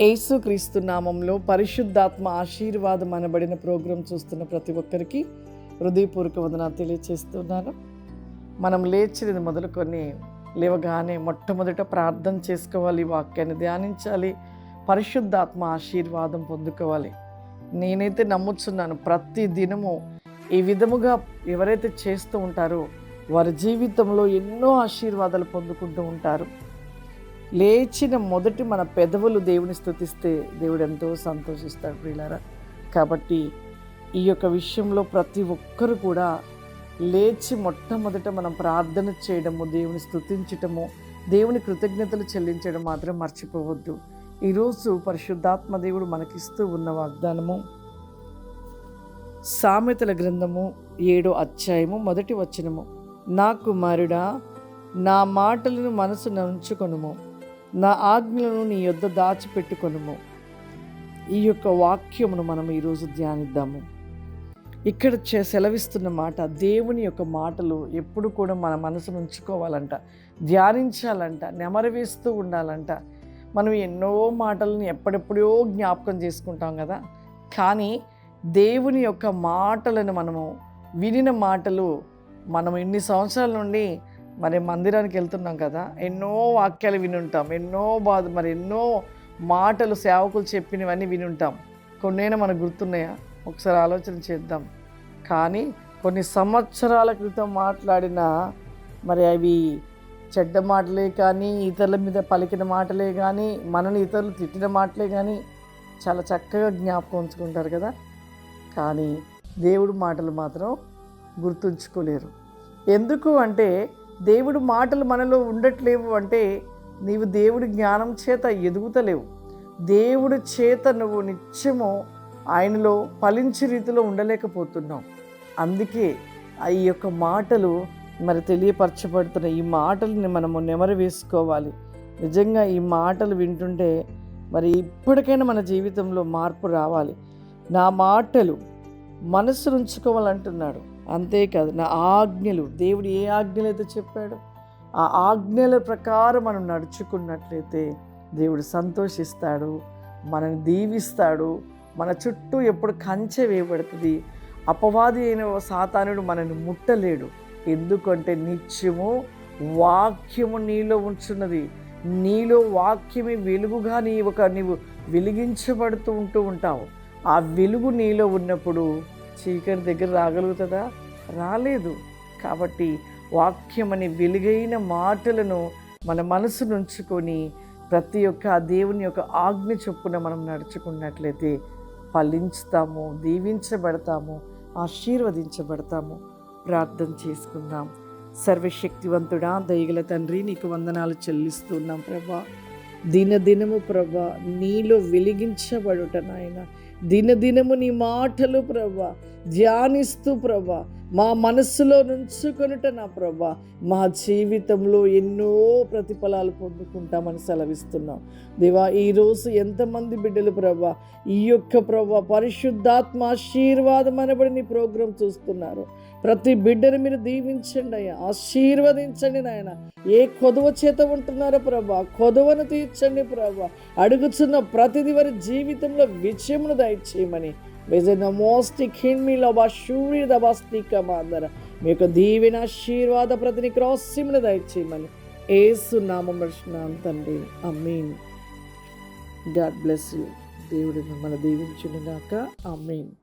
యేసుక్రీస్తు నామంలో పరిశుద్ధాత్మ ఆశీర్వాదం అనబడిన ప్రోగ్రాం చూస్తున్న ప్రతి ఒక్కరికి హృదయపూర్వక వందనాలు తెలియచేస్తున్నాను. మనం లేచినది మొదలుకొని లేవగానే మొట్టమొదట ప్రార్థన చేసుకోవాలి, వాక్యాన్ని ధ్యానించాలి, పరిశుద్ధాత్మ ఆశీర్వాదం పొందుకోవాలి. నేనైతే నమ్ముచున్నాను, ప్రతి దినము ఈ విధముగా ఎవరైతే చేస్తూ ఉంటారో వారి జీవితంలో ఎన్నో ఆశీర్వాదాలు పొందుకుంటూ ఉంటారు. లేచిన మొదటి మన పెదవులు దేవుని స్తుతిస్తే దేవుడు ఎంతో సంతోషిస్తాడు ప్రియులారా. కాబట్టి ఈ యొక్క విషయంలో ప్రతి ఒక్కరు కూడా లేచి మొట్టమొదట మనం ప్రార్థన చేయడము, దేవుని స్తుతించటము, దేవుని కృతజ్ఞతలు చెల్లించడం మాత్రం మర్చిపోవద్దు. ఈరోజు పరిశుద్ధాత్మ దేవుడు మనకిస్తూ ఉన్న వాగ్దానము సామెతల గ్రంథము 7వ అధ్యాయము 1వ వచనము. నా కుమారుడా, నా మాటలను మనసున ఉంచుకొనుము, నా ఆజ్ఞలను నీ యొద్ద దాచిపెట్టుకొనుము. ఈ యొక్క వాక్యమును మనం ఈరోజు ధ్యానిద్దాము. ఇక్కడ సెలవిస్తున్న మాట, దేవుని యొక్క మాటలు ఎప్పుడు కూడా మన మనసును ఉంచుకోవాలంట, ధ్యానించాలంట, నెమరవేస్తూ ఉండాలంట. మనం ఎన్నో మాటలను ఎప్పుడెప్పుడో జ్ఞాపకం చేసుకుంటాం కదా, కానీ దేవుని యొక్క మాటలను మనము వినిన మాటలు మనం ఇన్ని సంవత్సరాల నుండి మరి మందిరానికి వెళ్తున్నాం కదా, ఎన్నో వాక్యాలు వినుంటాం, ఎన్నో మాటలు సేవకులు చెప్పినవన్నీ వినుంటాం. కొన్నైనా మనకు గుర్తున్నాయా? ఒకసారి ఆలోచన చేద్దాం. కానీ కొన్ని సంవత్సరాల క్రితం మాట్లాడిన మరి అవి చెడ్డ మాటలే కానీ, ఇతరుల మీద పలికిన మాటలే కానీ, మనని ఇతరులు తిట్టిన మాటలే కానీ చాలా చక్కగా జ్ఞాపకం ఉంచుకుంటారు కదా. కానీ దేవుడు మాటలు మాత్రం గుర్తుంచుకోలేరు. ఎందుకు అంటే దేవుడు మాటలు మనలో ఉండట్లేవు అంటే నీవు దేవుడి జ్ఞానం చేత ఎదుగుతలేవు. దేవుడి చేత నువ్వు నిత్యము ఆయనలో ఫలించే రీతిలో ఉండలేకపోతున్నావు. అందుకే ఈ యొక్క మాటలు మరి తెలియపరచబడుతున్న ఈ మాటలని మనము నెమరు వేసుకోవాలి. నిజంగా ఈ మాటలు వింటుంటే మరి ఇప్పటికైనా మన జీవితంలో మార్పు రావాలి. నా మాటలు మనసు ఉంచుకోవాలంటున్నాడు. అంతేకాదు, నా ఆజ్ఞలు, దేవుడు ఏ ఆజ్ఞలు అయితే చెప్పాడో ఆ ఆజ్ఞల ప్రకారం మనం నడుచుకున్నట్లయితే దేవుడు సంతోషిస్తాడు, మనల్ని దీవిస్తాడు. మన చుట్టూ ఎప్పుడు కంచె వేయబడుతుంది. అపవాది అయిన సాతానుడు మనల్ని ముట్టలేడు. ఎందుకంటే నిత్యము వాక్యము నీలో ఉంచున్నది. నీలో వాక్యమే వెలుగుగా నీవు వెలిగించబడుతూ ఉంటావు. ఆ వెలుగు నీలో ఉన్నప్పుడు చీకటి దగ్గర రాగలుగుతుందా? రాలేదు. కాబట్టి వాక్యమని వెలుగైన మాటలను మన మనసును ఉంచుకొని ప్రతి ఒక్క దేవుని యొక్క ఆజ్ఞ చొప్పున మనం నడుచుకున్నట్లయితే ఫలించుతాము, దీవించబడతాము, ఆశీర్వదించబడతాము. ప్రార్థన చేసుకుందాం. సర్వశక్తివంతుడా, దయగల తండ్రి, నీకు వందనాలు చెల్లిస్తున్నాం ప్రభా. దినదినము ప్రభా నీలో వెలిగించబడుట నాయన, దినదినము నీ మాటలు ప్రభా ధ్యానిస్తూ ప్రభా మా మనస్సులో నుంచుకొనుట నా ప్రభా మా జీవితంలో ఎన్నో ప్రతిఫలాలు పొందుకుంటామని సెలవిస్తున్నాం దేవా. ఈరోజు ఎంతమంది బిడ్డలు ప్రభా ఈ యొక్క ప్రభా పరిశుద్ధాత్మ ఆశీర్వాదం అనబడి నీ ప్రోగ్రాం చూస్తున్నారు. ప్రతి బిడ్డను మీరు దీవించండి అయ్యా, ఆశీర్వదించండి నాయన. ఏ కొదువ చేత ఉంటున్నారో ప్రభా కొదువను తీర్చండి ప్రభా. అడుగుచున్న ప్రతిది వారి జీవితంలో విజయమును దయచేయమని మీ యొక్క దీవెన ఆశీర్వాద ప్రతిని క్రాసిమును దయచేయమని యేసు నామమున అడుగుచున్నాను తండ్రి, ఆమేన్. God bless you. దేవుడు మిమ్మల్ని దీవించును గాక. ఆమేన్.